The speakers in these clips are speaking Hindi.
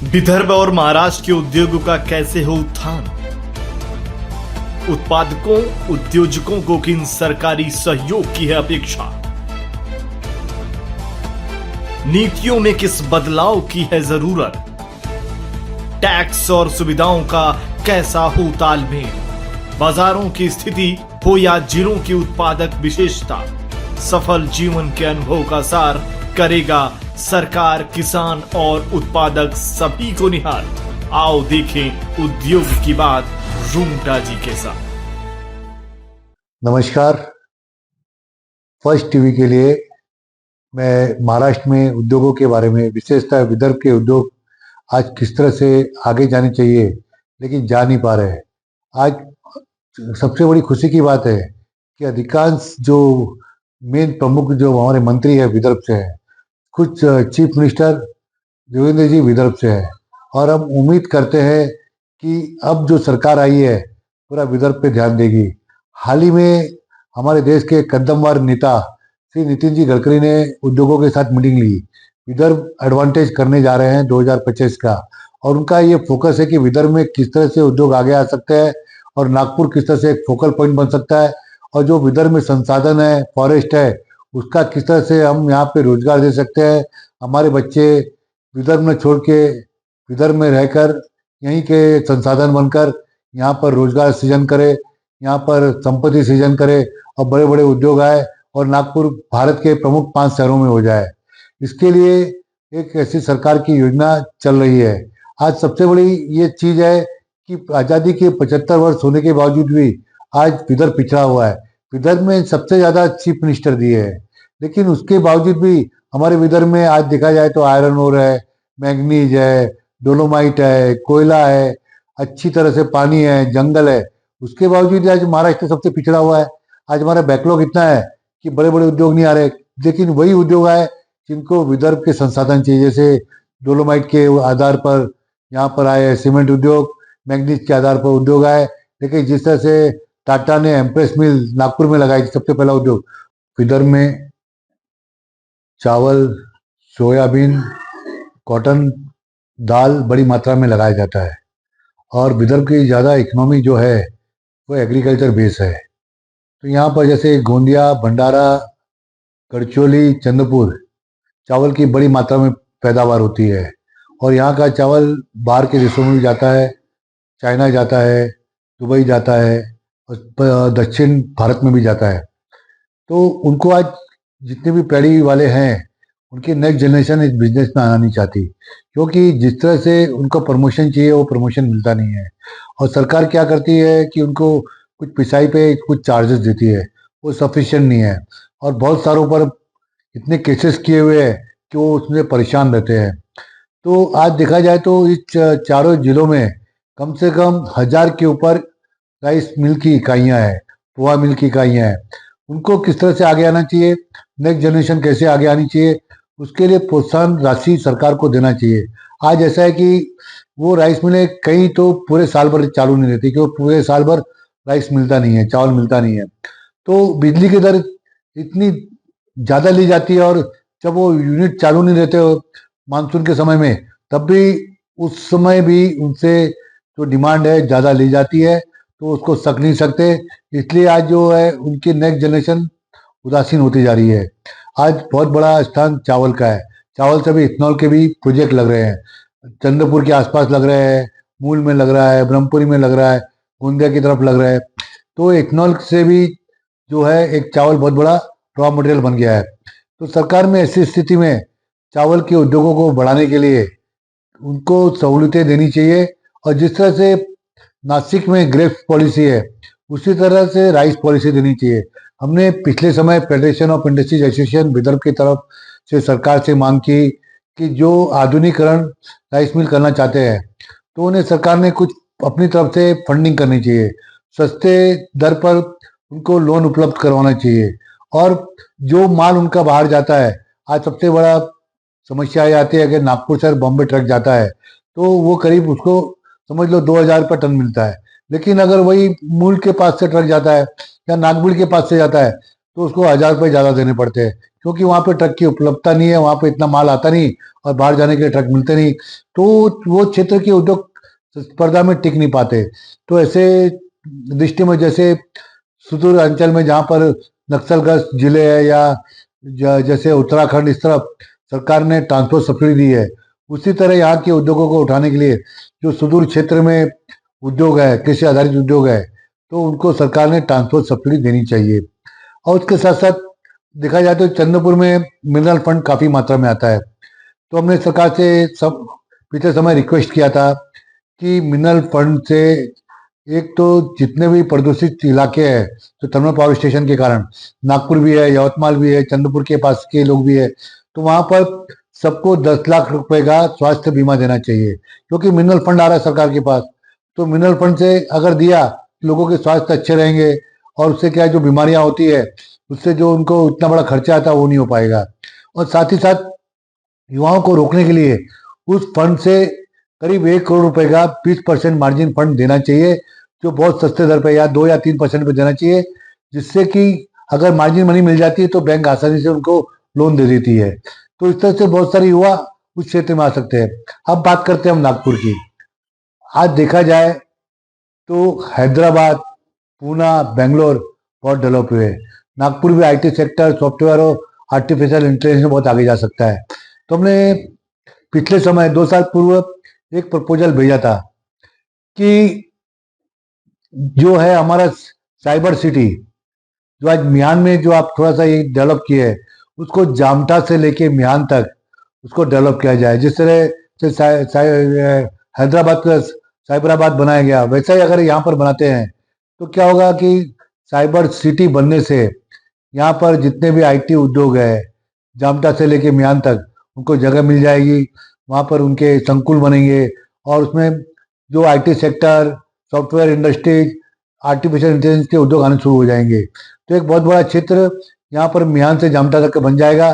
विदर्भ और महाराष्ट्र के उद्योगों का कैसे हो उत्थान? उत्पादकों उद्योजकों को किन सरकारी सहयोग की है अपेक्षा? नीतियों में किस बदलाव की है जरूरत? टैक्स और सुविधाओं का कैसा हो तालमेल? बाजारों की स्थिति हो या जिलों की उत्पादक विशेषता, सफल जीवन के अनुभव का सार करेगा सरकार, किसान और उत्पादक सभी को निहाल। आओ देखें उद्योग की बात रूंगटा जी के साथ। नमस्कार। फर्स्ट टीवी के लिए मैं महाराष्ट्र में उद्योगों के बारे में, विशेषतः विदर्भ के उद्योग आज किस तरह से आगे जाने चाहिए लेकिन जा नहीं पा रहे हैं। आज सबसे बड़ी खुशी की बात है कि अधिकांश जो मेन प्रमुख जो हमारे मंत्री है विदर्भ से है, कुछ चीफ मिनिस्टर जोगेंद्र जी विदर्भ से है, और हम उम्मीद करते हैं कि अब जो सरकार आई है पूरा विदर्भ पे ध्यान देगी। हाल ही में हमारे देश के कद्दमवार नेता श्री नितिन जी गडकरी ने उद्योगों के साथ मीटिंग ली। विदर्भ एडवांटेज करने जा रहे हैं 2025 का, और उनका ये फोकस है कि विदर्भ में किस तरह से उद्योग आगे आ सकते हैं और नागपुर किस तरह से एक फोकल पॉइंट बन सकता है, और जो विदर्भ में संसाधन है, फॉरेस्ट है, उसका किस तरह से हम यहाँ पे रोजगार दे सकते हैं। हमारे बच्चे विदर्भ में छोड़ के विदर्भ में रहकर यहीं के संसाधन बनकर यहाँ पर रोजगार सृजन करे, यहाँ पर संपत्ति सृजन करे और बड़े बड़े उद्योग आए और नागपुर भारत के प्रमुख 5 शहरों में हो जाए। इसके लिए एक ऐसी सरकार की योजना चल रही है। आज सबसे बड़ी ये चीज है कि आज़ादी के 75 वर्ष होने के बावजूद भी आज विदर्भ पिछड़ा हुआ है। विदर्भ में सबसे ज्यादा चीफ मिनिस्टर दिए हैं, लेकिन उसके बावजूद भी हमारे विदर्भ में आज देखा जाए तो आयरन ओर है, मैग्नीज है, डोलोमाइट है, कोयला है, अच्छी तरह से पानी है, जंगल है। उसके बावजूद आज महाराष्ट्र सबसे पिछड़ा हुआ है। आज हमारा बैकलॉग इतना है कि बड़े बड़े उद्योग नहीं आ रहे, लेकिन वही उद्योग आए जिनको विदर्भ के संसाधन चाहिए। जैसे डोलोमाइट के आधार पर यहाँ पर आए सीमेंट उद्योग, मैग्नीज के आधार पर उद्योग आए, लेकिन जिस तरह से टाटा ने एम्प्रेस मिल नागपुर में लगाई, सबसे पहला उद्योग। विदर्भ में चावल, सोयाबीन, कॉटन, दाल बड़ी मात्रा में लगाया जाता है, और विदर्भ की ज़्यादा इकोनॉमी जो है वो एग्रीकल्चर बेस है। तो यहाँ पर जैसे गोंदिया, भंडारा, गढ़चिरौली, चंद्रपुर चावल की बड़ी मात्रा में पैदावार होती है, और यहाँ का चावल बाहर के देशों में भी जाता है, चाइना जाता है, दुबई जाता है, और दक्षिण भारत में भी जाता है। तो उनको आज जितने भी पैड़ी वाले हैं उनकी नेक्स्ट जनरेशन इस बिजनेस में आना नहीं चाहती, क्योंकि जिस तरह से उनको प्रमोशन चाहिए वो प्रमोशन मिलता नहीं है। और सरकार क्या करती है कि उनको कुछ पिसाई पे कुछ चार्जेस देती है, वो सफिशिएंट नहीं है, और बहुत सारों पर इतने केसेस किए हुए हैं कि वो उसमें परेशान रहते हैं। तो आज देखा जाए तो इस चारों जिलों में कम से कम 1000 के ऊपर राइस मिल की इकाइयाँ हैं, पोहा मिल की इकाइयाँ हैं। उनको किस तरह से आगे आना चाहिए, नेक्स्ट जनरेशन कैसे आगे आनी चाहिए, उसके लिए प्रोत्साहन राशि सरकार को देना चाहिए। आज ऐसा है कि वो राइस मिलें कहीं तो पूरे साल भर चालू नहीं रहती, क्योंकि पूरे साल भर राइस मिलता नहीं है, चावल मिलता नहीं है। तो बिजली की दर इतनी ज़्यादा ली जाती है, और जब वो यूनिट चालू नहीं रहते मानसून के समय में, तब भी उस समय भी उनसे जो डिमांड है ज़्यादा ली जाती है, तो उसको सक नहीं सकते। इसलिए आज जो है उनकी नेक्स्ट जनरेशन उदासीन होती जा रही है। आज बहुत बड़ा स्थान चावल का है। चावल से भी इथेनॉल के भी प्रोजेक्ट लग रहे हैं, चंद्रपुर के आसपास लग रहे हैं, मूल में लग रहा है, ब्रह्मपुरी में लग रहा है, गोंदिया की तरफ लग रहा है। तो इथेनॉल से भी जो है एक चावल बहुत बड़ा रॉ मटेरियल बन गया है। तो सरकार में ऐसी स्थिति में चावल के उद्योगों को बढ़ाने के लिए उनको सहूलियतें देनी चाहिए, और जिस तरह से नासिक में ग्रेप्स पॉलिसी है उसी तरह से राइस पॉलिसी देनी चाहिए। हमने पिछले समय federation of industries association Vidarbha की तरफ से सरकार से मांग की कि जो आधुनिकीकरण राइस मिल करना चाहते हैं तो उन्हें सरकार ने कुछ अपनी तरफ से फंडिंग करनी चाहिए, सस्ते दर पर उनको लोन उपलब्ध करवाना चाहिए। और जो माल उनका बाहर जाता है, आज सबसे बड़ा समस्या ये आती है कि नागपुर से बॉम्बे ट्रक जाता है तो वो करीब उसको समझ लो 2000 रुपये टन मिलता है, लेकिन अगर वही मूल के पास से ट्रक जाता है या नागपुर के पास से जाता है तो उसको 1000 रुपये ज़्यादा देने पड़ते हैं, क्योंकि वहाँ पे ट्रक की उपलब्धता नहीं है, वहाँ पे इतना माल आता नहीं और बाहर जाने के लिए ट्रक मिलते नहीं, तो वो क्षेत्र के उद्योग स्पर्धा में टिक नहीं पाते। तो ऐसे दृष्टि में जैसे सुदूर अंचल में जहाँ पर नक्सलग्रस्त जिले है या जैसे उत्तराखंड, इस तरफ सरकार ने ट्रांसपोर्ट सब्सिडी दी है, उसी तरह यहाँ के उद्योगों को उठाने के लिए जो सुदूर क्षेत्र में उद्योग है, कृषि आधारित उद्योग है, तो उनको सरकार ने ट्रांसपोर्ट सब्सिडी देनी चाहिए। और उसके साथ साथ देखा जाए तो चंद्रपुर में मिनरल फंड काफी मात्रा में आता है, तो हमने सरकार से सब पिछले समय रिक्वेस्ट किया था कि मिनरल फंड से एक तो जितने भी प्रदूषित इलाके हैं, तो थर्मल पावर स्टेशन के कारण नागपुर भी है, यवतमाल भी है, चंद्रपुर के पास के लोग भी है, तो वहां पर सबको 10 लाख रुपए का स्वास्थ्य बीमा देना चाहिए, क्योंकि मिनरल फंड आ रहा है सरकार के पास। तो मिनरल फंड से अगर दिया, लोगों के स्वास्थ्य अच्छे रहेंगे और उससे क्या है, जो बीमारियां होती है उससे जो उनको इतना बड़ा खर्चा आता है वो नहीं हो पाएगा। और साथ ही साथ युवाओं को रोकने के लिए उस फंड से करीब 1 करोड़ रुपए का 20% मार्जिन फंड देना चाहिए, जो बहुत सस्ते दर पे या 2 या 3% पे देना चाहिए, जिससे कि अगर मार्जिन मनी मिल जाती है तो बैंक आसानी से उनको लोन दे देती है। तो इस तरह से बहुत सारे युवा उस क्षेत्र में आ सकते हैं। अब बात करते हैं हम नागपुर की। आज देखा जाए तो हैदराबाद, पूना, बेंगलोर बहुत डेवलप हुए। नागपुर भी आईटी सेक्टर, सॉफ्टवेयर और आर्टिफिशियल इंटेलिजेंस में बहुत आगे जा सकता है। तो हमने पिछले समय 2 साल पूर्व एक प्रपोजल भेजा था कि जो है हमारा साइबर सिटी, जो आज मियान में जो आप थोड़ा सा ये डेवलप किए है, उसको जामटा से लेके मियान तक उसको डेवलप किया जाए। जिस तरह से हैदराबाद का साइबराबाद बनाया गया, वैसा ही अगर यहाँ पर बनाते हैं तो क्या होगा कि साइबर सिटी बनने से यहाँ पर जितने भी आईटी उद्योग है, जामटा से लेके मियान तक, उनको जगह मिल जाएगी, वहाँ पर उनके संकुल बनेंगे और उसमें जो IT sector, software industries, artificial intelligence के उद्योग आने शुरू हो जाएंगे। तो एक बहुत बड़ा क्षेत्र यहाँ पर मियान से जामटा तक बन जाएगा,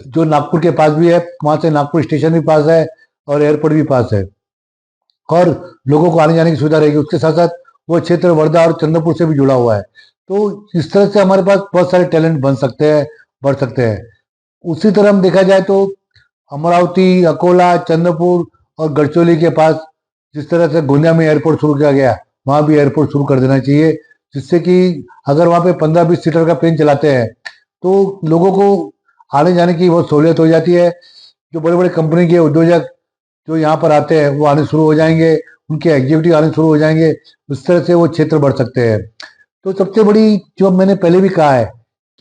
जो नागपुर के पास भी है, वहाँ से नागपुर स्टेशन भी पास है और एयरपोर्ट भी पास है, और लोगों को आने जाने की सुविधा रहेगी। उसके साथ साथ वो क्षेत्र वर्धा और चंद्रपुर से भी जुड़ा हुआ है। तो इस तरह से हमारे पास बहुत सारे टैलेंट बन सकते हैं, बढ़ सकते हैं। उसी तरह हम देखा जाए तो अमरावती, अकोला, चंद्रपुर और गढ़चिरौली के पास जिस तरह से गोंदिया में एयरपोर्ट शुरू किया गया, वहां भी एयरपोर्ट शुरू कर देना चाहिए, जिससे कि अगर वहां पे 15-20 सीटर का प्लेन चलाते हैं तो लोगों को आने जाने की बहुत सहूलियत हो जाती है। जो बड़े बड़े कंपनी के उद्योजक जो यहाँ पर आते हैं वो आने शुरू हो जाएंगे, उनके एग्जीक्यूटिव आने शुरू हो जाएंगे, उस तरह से वो क्षेत्र बढ़ सकते हैं। तो सबसे बड़ी जो मैंने पहले भी कहा है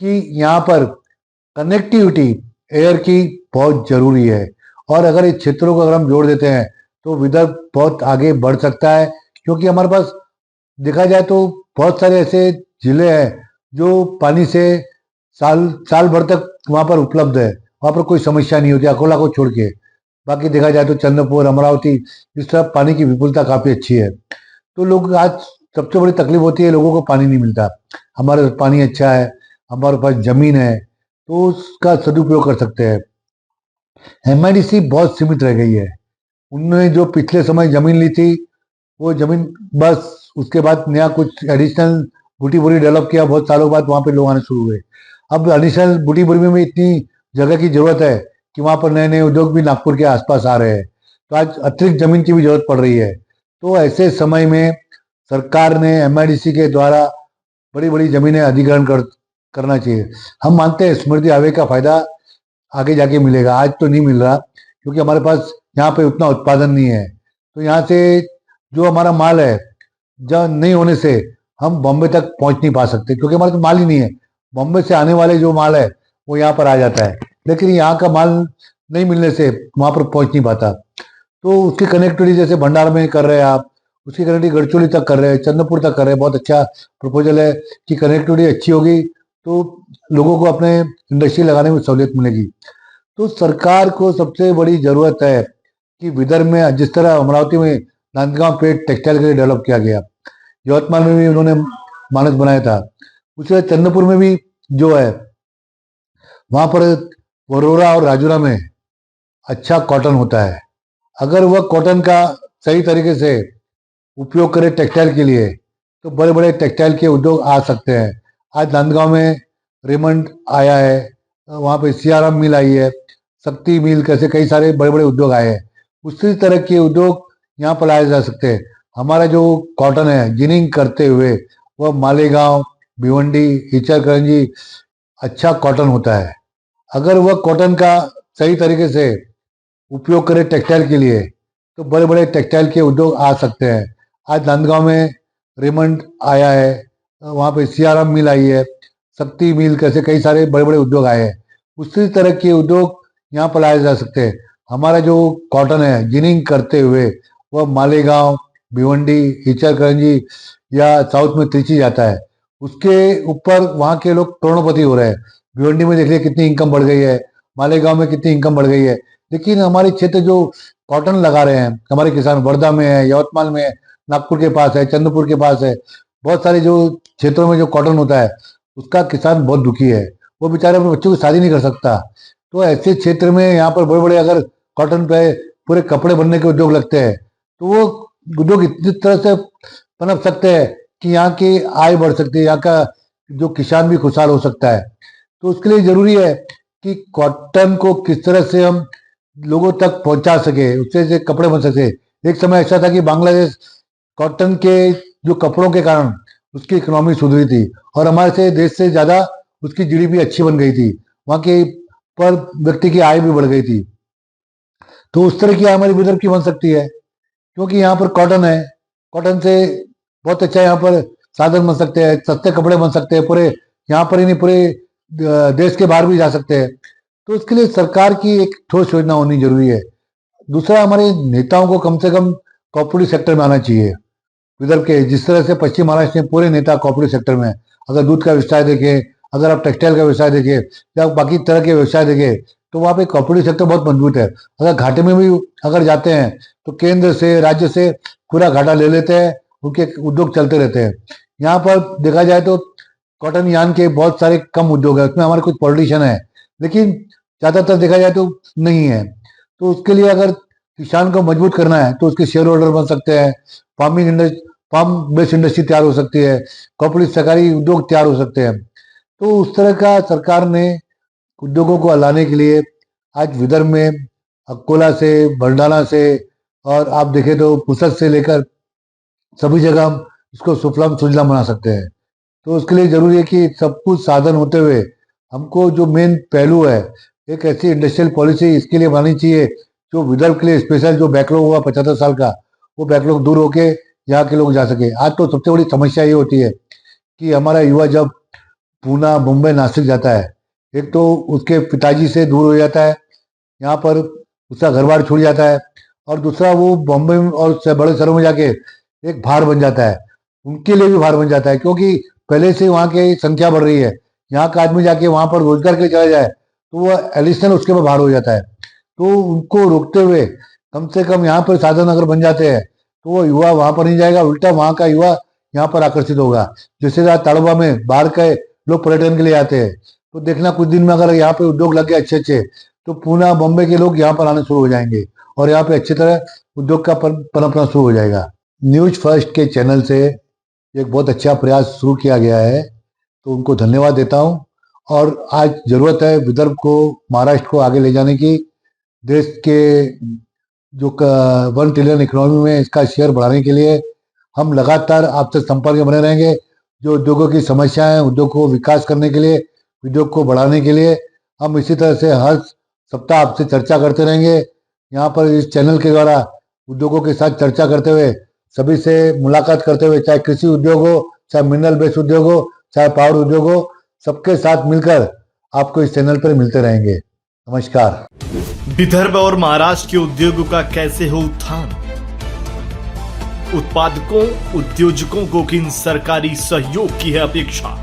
कि यहाँ पर कनेक्टिविटी एयर की बहुत जरूरी है, और अगर इस क्षेत्रों को अगर हम जोड़ देते हैं तो विदर्भ बहुत आगे बढ़ सकता है, क्योंकि हमारे पास देखा जाए तो बहुत सारे ऐसे जिले हैं जो पानी से साल साल भर तक वहां पर उपलब्ध है, वहां पर कोई समस्या नहीं होती, अकोला को छोड़ के। बाकी देखा जाए तो चंद्रपुर, अमरावती, इस तरह पानी की विपुलता काफी अच्छी है। तो लोग आज सबसे बड़ी तकलीफ होती है, लोगों को पानी नहीं मिलता। हमारे पास पानी अच्छा है, हमारे पास जमीन है, तो उसका सदुपयोग कर सकते हैं। एमआईडीसी बहुत सीमित रह गई है। उन्होंने जो पिछले समय जमीन ली थी, वो जमीन बस उसके बाद नया कुछ एडिशनल बूटी बोरी डेवलप किया, बहुत सालों बाद वहां पे लोग आने शुरू हुए। अब एडिशनल बूटी बोरी में भी इतनी जगह की जरूरत है कि वहां पर नए नए उद्योग भी नागपुर के आसपास आ रहे हैं, तो आज अतिरिक्त जमीन की भी जरूरत पड़ रही है। तो ऐसे समय में सरकार ने एमआईडीसी के द्वारा बड़ी बड़ी जमीनें अधिग्रहण करना चाहिए। हम मानते हैं स्मृति हाईवे का फायदा आगे जाके मिलेगा, आज तो नहीं मिल रहा, क्योंकि हमारे पास यहाँ पे उतना उत्पादन नहीं है। तो यहाँ से जो हमारा माल है, जब नहीं होने से हम बॉम्बे तक पहुंच नहीं पा सकते, क्योंकि हमारे तो माल ही नहीं है। बॉम्बे से आने वाले जो माल है वो यहाँ पर आ जाता है, लेकिन यहाँ का माल नहीं मिलने से वहां पर पहुंच नहीं पाता। तो उसकी कनेक्टिविटी जैसे भंडार में कर रहे हैं आप, उसकी कनेक्टिविटी गढ़चिरौली तक कर रहे हैं, चंद्रपुर तक कर रहे हैं, बहुत अच्छा प्रपोजल है कि कनेक्टिविटी अच्छी होगी तो लोगों को अपने इंडस्ट्री लगाने में सहूलियत मिलेगी। तो सरकार को सबसे बड़ी जरूरत है कि विदर्भ में जिस तरह अमरावती में नांदगांव पेट टेक्सटाइल के लिए डेवलप किया गया, यवतमाल में भी उन्होंने मानस बनाया था, उसी तरह चंद्रपुर में भी जो है वहां पर वरोरा और राजूरा में अच्छा कॉटन होता है। अगर वह कॉटन का सही तरीके से उपयोग करे टेक्सटाइल के लिए, तो बड़े बड़े टेक्सटाइल के उद्योग आ सकते हैं। आज नांदगांव में रेमंड आया है, वहाँ पे सियाराम मिल आई है, शक्ति मिल, कैसे कई सारे बड़े बड़े उद्योग आए हैं। उसी तरह के उद्योग यहाँ पर लाए जा सकते हैं। हमारा जो कॉटन है जिनिंग करते हुए वह मालेगांव, भिवंडी, इचलकरंजी अच्छा कॉटन होता है। अगर वह कॉटन का सही तरीके से उपयोग करें टेक्सटाइल के लिए तो बड़े बड़े टेक्सटाइल के उद्योग आ सकते हैं। आज नांदगांव में रेमंड आया है, वहाँ पे सियाराम मिल आई है, शक्ति मिल, कैसे कई सारे बड़े बड़े उद्योग आए हैं। उसी तरह के उद्योग यहाँ पर लाए जा सकते हैं। हमारा जो कॉटन है जिनिंग करते हुए वह मालेगांव, भिवंडी, इचलकरंजी या साउथ में त्रिची जाता है। उसके ऊपर वहाँ के लोग करोड़पति हो रहे हैं। भिवंडी में देख लिया कितनी इनकम बढ़ गई है, मालेगांव में कितनी इनकम बढ़ गई है। लेकिन हमारे क्षेत्र जो कॉटन लगा रहे हैं हमारे किसान, वर्धा में है, यवतमाल में है, नागपुर के पास है, चंद्रपुर के पास है, बहुत सारे जो क्षेत्रों में जो कॉटन होता है उसका किसान बहुत दुखी है। वो बेचारे अपने बच्चों की शादी नहीं कर सकता। तो ऐसे क्षेत्र में यहाँ पर बड़े बड़े अगर कॉटन पे पूरे कपड़े बनने के उद्योग लगते हैं तो वो उद्योग इतनी तरह से पनप सकते हैं कि यहाँ की आय बढ़ सकती है, यहाँ का जो किसान भी खुशहाल हो सकता है। तो उसके लिए जरूरी है कि कॉटन को किस तरह से हम लोगों तक पहुंचा सके, उससे से कपड़े बन सके। एक समय ऐसा था कि बांग्लादेश कॉटन के जो कपड़ों के कारण उसकी इकोनॉमी सुधरी थी और हमारे से देश से ज्यादा उसकी जीडीपी अच्छी बन गई थी, वहाँ के पर व्यक्ति की आय भी बढ़ गई थी। तो उस तरह की आय हमारी विदर्भ की बन सकती है क्योंकि यहाँ पर कॉटन है। कॉटन से बहुत अच्छा यहाँ पर साधन बन सकते हैं, सस्ते कपड़े बन सकते हैं, पूरे यहाँ पर ही नहीं पूरे देश के बाहर भी जा सकते हैं। तो इसके लिए सरकार की एक ठोस योजना होनी जरूरी है। दूसरा, हमारे नेताओं को कम से कम कॉर्पोरेट सेक्टर में आना चाहिए। विदर्भ के जिस तरह से पश्चिम महाराष्ट्र में पूरे नेता कॉर्पोरेट सेक्टर में, अगर दूध का व्यवसाय देखें, अगर आप टेक्सटाइल का व्यवसाय देखें या बाकी तरह के व्यवसाय देखें तो वहाँ पे कॉर्पोरेट सेक्टर बहुत मजबूत है। अगर घाटे में भी अगर जाते हैं तो केंद्र से, राज्य से पूरा घाटा ले लेते हैं, उनके उद्योग चलते रहते हैं। यहाँ पर देखा जाए तो कॉटन यार्न के बहुत सारे कम उद्योग है, उसमें हमारे कुछ पॉलिटिशियन है लेकिन ज्यादातर देखा जाए तो नहीं है। तो उसके लिए अगर किसान को मजबूत करना है तो उसके शेयर होल्डर बन सकते हैं, फार्म बेस्ड इंडस्ट्री तैयार हो सकती है, कॉर्पोरेट सरकारी उद्योग तैयार हो सकते हैं। तो उस तरह का सरकार ने उद्योगों को लाने के लिए आज विदर्भ में अकोला से, बरडाला से और आप देखें तो पुसद से लेकर सभी जगह हम इसको सुफलाम सुजलाम बना सकते हैं। तो उसके लिए जरूरी है कि सब कुछ साधन होते हुए हमको जो मेन पहलू है, एक ऐसी इंडस्ट्रियल पॉलिसी इसके लिए बनानी चाहिए जो विदर्भ के लिए स्पेशल, जो बैकलॉग हुआ 75 साल का, वो बैकलॉग दूर होके यहाँ के लोग जा सके। आज तो सबसे बड़ी समस्या ये होती है कि हमारा युवा जब पूना, मुंबई, नासिक जाता है, एक तो उसके पिताजी से दूर हो जाता है, यहाँ पर उसका घर बार छूट जाता है, और दूसरा वो बॉम्बे और बड़े शहरों में जाके एक भार बन जाता है, उनके लिए भी भार बन जाता है क्योंकि पहले से वहाँ की संख्या बढ़ रही है। यहाँ का आदमी जाके वहाँ पर रोजगार के लिए चला जाए तो वह एडिशनल उसके ऊपर भार हो जाता है। तो उनको रोकते हुए कम से कम यहाँ पर साधन अगर बन जाते हैं तो वो युवा वहां पर नहीं जाएगा, उल्टा वहां का युवा यहाँ पर आकर्षित होगा। जैसे ताड़ोबा में बाहर के लोग पर्यटन के लिए आते हैं, तो देखना कुछ दिन में अगर यहाँ पे उद्योग लग गए अच्छे अच्छे तो पूना, बॉम्बे के लोग यहाँ पर आने शुरू हो जाएंगे और यहाँ पे अच्छी तरह उद्योग का पनपना शुरू हो जाएगा। न्यूज फर्स्ट के चैनल से एक बहुत अच्छा प्रयास शुरू किया गया है, तो उनको धन्यवाद देता हूँ। और आज जरूरत है विदर्भ को, महाराष्ट्र को आगे ले जाने की। देश के जो 1 ट्रिलियन इकोनॉमी में इसका शेयर बढ़ाने के लिए हम लगातार आपसे संपर्क में बने रहेंगे। जो उद्योगों की समस्याएं, उद्योग को विकास करने के लिए, उद्योग को बढ़ाने के लिए हम इसी तरह से हर सप्ताह आपसे चर्चा करते रहेंगे। यहाँ पर इस चैनल के द्वारा उद्योगों के साथ चर्चा करते हुए, सभी से मुलाकात करते हुए, चाहे कृषि उद्योग हो, चाहे मिनरल बेस्ड उद्योग हो, चाहे पावर उद्योग हो, सबके साथ मिलकर आपको इस चैनल पर मिलते रहेंगे। नमस्कार। विदर्भ और महाराष्ट्र के उद्योगों का कैसे हो उत्थान? उत्पादकों, उद्योजकों को किन सरकारी सहयोग की है अपेक्षा?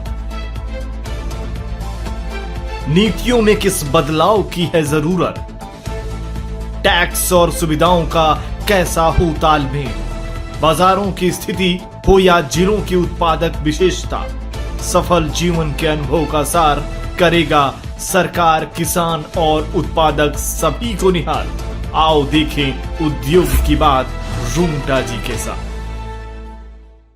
नीतियों में किस बदलाव की है जरूरत? टैक्स और सुविधाओं का कैसा हो तालमेल? बाजारों की स्थिति हो या जिलों की उत्पादक विशेषता, सफल जीवन के अनुभव का सार करेगा सरकार, किसान और उत्पादक सभी को निहाल। आओ देखें उद्योग की बात रूंगटा जी के साथ।